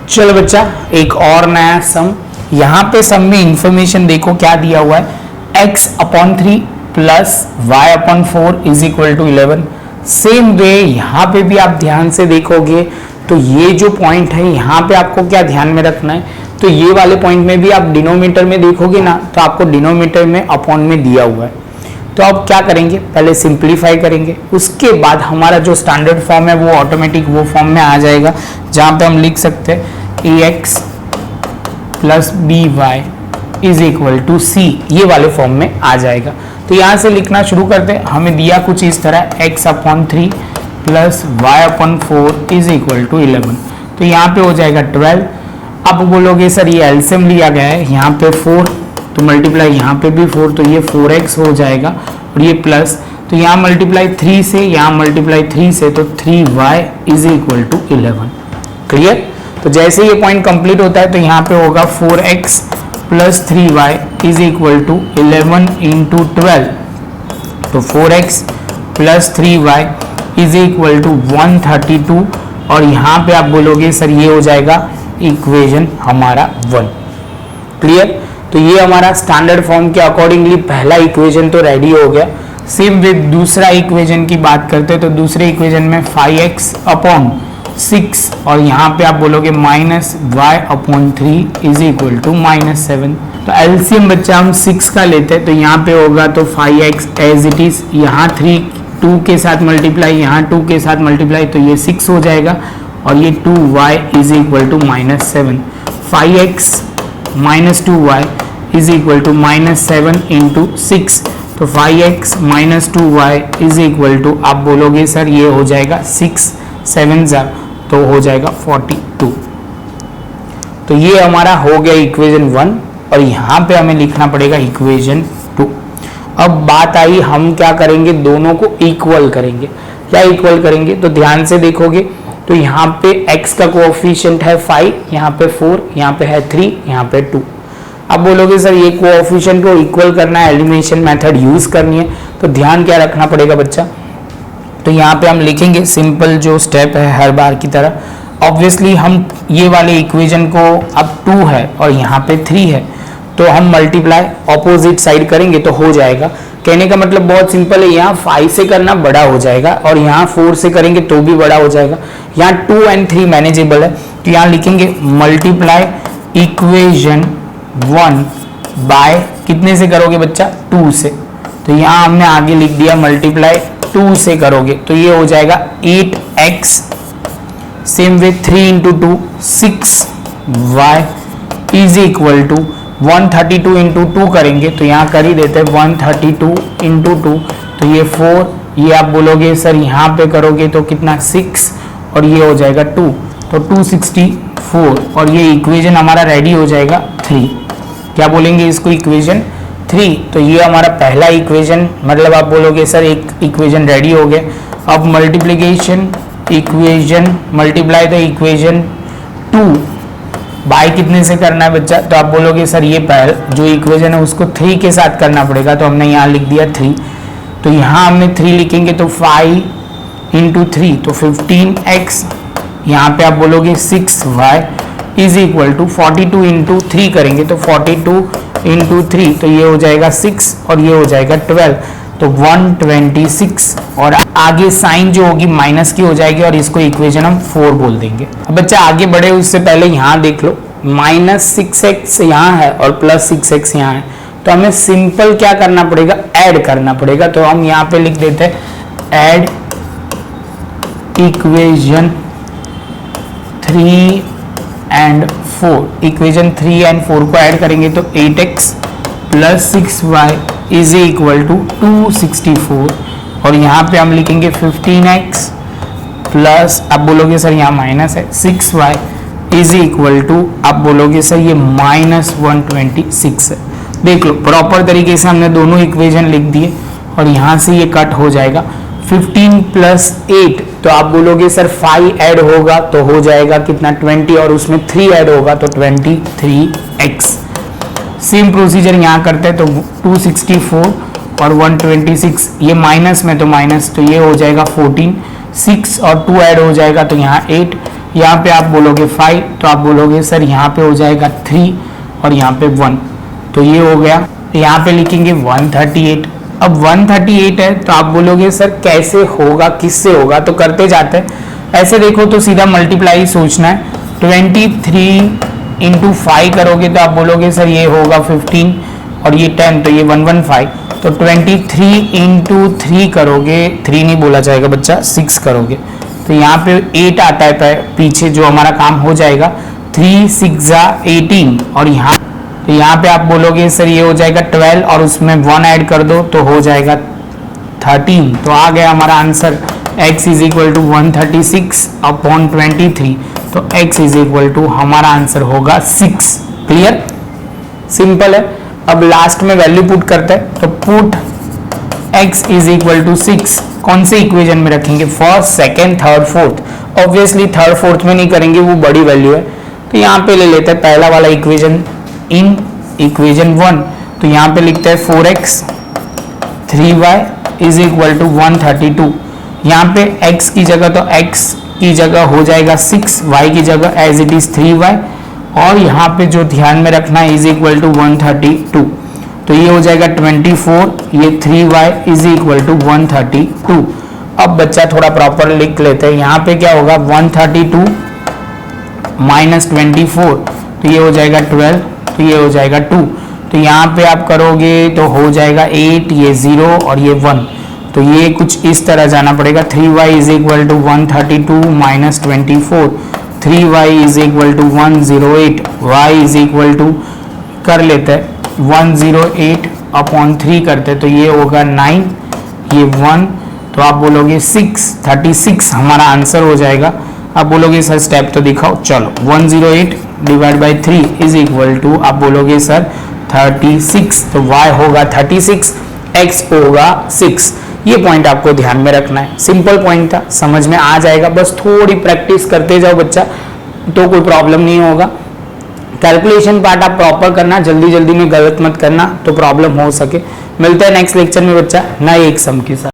चलो बच्चा, एक और नया सम। यहाँ पे सम में इंफॉर्मेशन देखो क्या दिया हुआ है, x/3 plus y/4 is equal to 11। Same way यहाँ पे भी आप ध्यान से देखोगे तो ये जो पॉइंट है यहाँ पे आपको क्या ध्यान में रखना है, तो ये वाले पॉइंट में भी आप डिनोमीटर में देखोगे ना तो आपको डिनोमीटर में अपॉन में दिया हुआ है। तो अब क्या करेंगे, पहले सिंप्लीफाई करेंगे, उसके बाद हमारा जो स्टैंडर्ड फॉर्म है वो ऑटोमेटिक वो फॉर्म में आ जाएगा जहाँ पे हम लिख सकते हैं ax plus by is equal to c, ये वाले फॉर्म में आ जाएगा। तो यहाँ से लिखना शुरू करते हैं। हमें दिया कुछ इस तरह x/3 plus y/4 is equal to 11। तो यहाँ पे हो जाएगा 12। अब बोलोगे सर ये एलसीएम लिया गया है, यहाँ पे 4 तो मल्टीप्लाई यहाँ पे भी 4, तो ये 4x हो जाएगा और ये प्लस, तो यहाँ मल्टीप्लाई 3 से, यहाँ मल्टीप्लाई 3 से, तो 3y is equal to 11। Clear. तो जैसे ये पॉइंट कंप्लीट होता है तो यहाँ पे होगा 4x plus 3y is equal to 11 into 12, तो 4x plus 3y is equal to 132। और यहाँ पे आप बोलोगे सर ये हो जाएगा इक्वेशन हमारा 1। क्लियर। तो ये हमारा स्टैंडर्ड फॉर्म के अकॉर्डिंगली पहला इक्वेशन तो रेडी हो गया। सेम विद दूसरा इक्वेशन की बात करते हैं तो दूसरे इक्वेशन में 5x/6 और यहाँ पे आप बोलोगे -y/3 इज इक्वल टू -7। तो एलसीएम बच्चा हम 6 का लेते हैं, तो यहाँ पे होगा तो 5x एज इट इज, यहाँ 3 2 के साथ मल्टीप्लाई, यहाँ 2 के साथ मल्टीप्लाई, तो ये 6 हो जाएगा और ये 2y is equal to -7। 5x minus 2y is equal to -7 into 6, तो 5x minus 2y is equal to, आप बोलोगे सर ये हो जाएगा 6 7 तो हो जाएगा 42। तो ये हमारा हो गया इक्वेशन 1 और यहाँ पे हमें लिखना पड़ेगा इक्वेशन 2। अब बात आई हम क्या करेंगे, दोनों को इक्वल करेंगे। क्या इक्वल करेंगे, तो ध्यान से देखोगे तो यहाँ पे x का कोएफिशिएंट है 5, यहाँ पे 4, यहाँ पे है 3, यहाँ पे 2। अब बोलोगे सर ये कोएफिशिएंट को इक्वल करना है, एलिमिनेशन मेथड यूज करनी है, तो ध्यान क्या रखना पड़ेगा बच्चा, तो यहाँ पे हम लिखेंगे सिंपल जो स्टेप है हर बार की तरह। ऑब्वियसली हम ये वाले इक्वेशन को, अब 2 है और यहाँ पे 3 है, तो हम मल्टीप्लाई ऑपोजिट साइड करेंगे तो हो जाएगा। कहने का मतलब बहुत सिंपल है, यहाँ 5 से करना बड़ा हो जाएगा और यहाँ 4 से करेंगे तो भी बड़ा हो जाएगा। यहाँ 2 और 3 मैनेजेबल है, तो यहाँ लिखेंगे मल्टीप्लाई इक्वेशन 1 बाय कितने से करोगे बच्चा, 2 से, तो यहाँ हमने आगे लिख दिया मल्टीप्लाई 2 से करोगे तो ये हो जाएगा 8x, same way 3 into 2 6y is equal to 132 into 2 करेंगे तो यहाँ कर ही देते हैं 132 इंटू 2, तो ये 4, ये आप बोलोगे सर यहाँ पे करोगे तो कितना 6 और ये हो जाएगा 2, तो 264 और ये इक्वेशन हमारा रेडी हो जाएगा 3। क्या बोलेंगे इसको, इक्वेशन 3। तो ये हमारा पहला इक्वेशन, मतलब आप बोलोगे सर एक इक्वेशन रेडी हो गया। अब multiplication equation multiply the equation 2 by कितने से करना है बच्चा, तो आप बोलोगे सर ये पहला जो इक्वेशन है उसको 3 के साथ करना पड़ेगा, तो हमने यहाँ लिख दिया 3। तो यहाँ हमने 3 लिखेंगे तो 5 इंटू 3 तो 15x, यहाँ पे आप बोलोगे 6y is equal to 42 into 3 करेंगे तो 42 इंटू 3 तो ये हो जाएगा 6 और ये हो जाएगा 12, तो 126 और आगे साइन जो होगी माइनस की हो जाएगी और इसको इक्वेशन हम 4 बोल देंगे। अब बच्चा आगे बढ़े उससे पहले यहाँ देख लो, -6x यहाँ है और +6x यहाँ है, तो हमें सिंपल क्या करना पड़ेगा, ऐड करना पड़ेगा। तो हम यहाँ पे लिख देते हैं add equation 3 and 4। Equation 3 and 4 को ऐड करेंगे तो 8x plus 6y is equal to 264 और यहाँ पे हम लिखेंगे 15x प्लस, आप बोलोगे सर यहाँ माइनस है, 6y इज इक्वल टू, आप बोलोगे सर ये -126 है। देख लो प्रॉपर तरीके से हमने दोनों इक्वेशन लिख दिए और यहाँ से ये कट हो जाएगा 15 प्लस 8, तो आप बोलोगे सर 5 ऐड होगा तो हो जाएगा कितना 20 और उसमें 3 ऐड होगा तो 23x। सेम प्रोसीजर यहाँ करते हैं तो 264 और 126, ये माइनस में तो माइनस, तो ये हो जाएगा 14, 6 और 2 ऐड हो जाएगा तो यहाँ 8, यहाँ पे आप बोलोगे 5, तो आप बोलोगे सर यहाँ पे हो जाएगा 3 और यहाँ पे 1, तो ये हो गया। यहाँ पे लिखेंगे 138। अब 138 है तो आप बोलोगे सर कैसे होगा, किससे होगा, तो करते जाते हैं। ऐसे देखो तो सीधा मल्टीप्लाई सोचना है। 23 इंटू 5 करोगे तो आप बोलोगे सर ये होगा 15 और ये 10, तो ये 115। तो 23 इंटू 3 करोगे, 3 नहीं बोला जाएगा बच्चा, 6 करोगे तो यहाँ पे 8 आता है पीछे, जो हमारा काम हो जाएगा। 3 6 18 और यहाँ पे आप बोलोगे सर ये हो जाएगा 12 और उसमें 1 ऐड कर दो तो हो जाएगा 13। तो आ गया हमारा answer x is equal to 136 upon 23। तो x इज इक्वल टू हमारा आंसर होगा 6। क्लियर, सिंपल है। अब लास्ट में वैल्यू पुट करते हैं, तो put x is equal to 6 कौन से इक्वेशन में रखेंगे, first, second, third, fourth. Obviously third fourth में नहीं करेंगे, वो बड़ी वैल्यू है, तो यहाँ पे ले लेते हैं पहला वाला इक्वेशन इन इक्वेशन 1। तो यहाँ पे लिखते हैं 4x 3y is equal to 132। यहाँ पे x की जगह तो x की जगह हो जाएगा 6, y की जगह एज इट इज 3y, और यहाँ पे जो ध्यान में रखना है इज इक्वल टू 132। तो ये हो जाएगा 24, ये 3y इज इक्वल टू 132। अब बच्चा थोड़ा प्रॉपर लिख लेते हैं। यहाँ पे क्या होगा 132 माइनस 24, तो ये हो जाएगा 12, तो ये हो जाएगा 2। तो यहाँ पे आप करोगे तो हो जाएगा 8, ये 0 और ये 1, तो ये कुछ इस तरह जाना पड़ेगा। 3y is equal to 132 minus 24, 3y is equal to 108, y is equal to कर लेते हैं 108 अपॉन 3 करते, तो ये होगा 9, ये 1, तो आप बोलोगे 6, 36 हमारा आंसर हो जाएगा। आप बोलोगे सर स्टेप तो दिखाओ, चलो 108 divide by 3 is equal to आप बोलोगे सर 36, तो y होगा 36, x होगा 6। ये पॉइंट आपको ध्यान में रखना है, सिंपल पॉइंट था, समझ में आ जाएगा। बस थोड़ी प्रैक्टिस करते जाओ बच्चा, तो कोई प्रॉब्लम नहीं होगा। कैलकुलेशन पार्ट आप प्रॉपर करना, जल्दी जल्दी में गलत मत करना, तो प्रॉब्लम हो सके। मिलते हैं नेक्स्ट लेक्चर में बच्चा नए एक सम के साथ।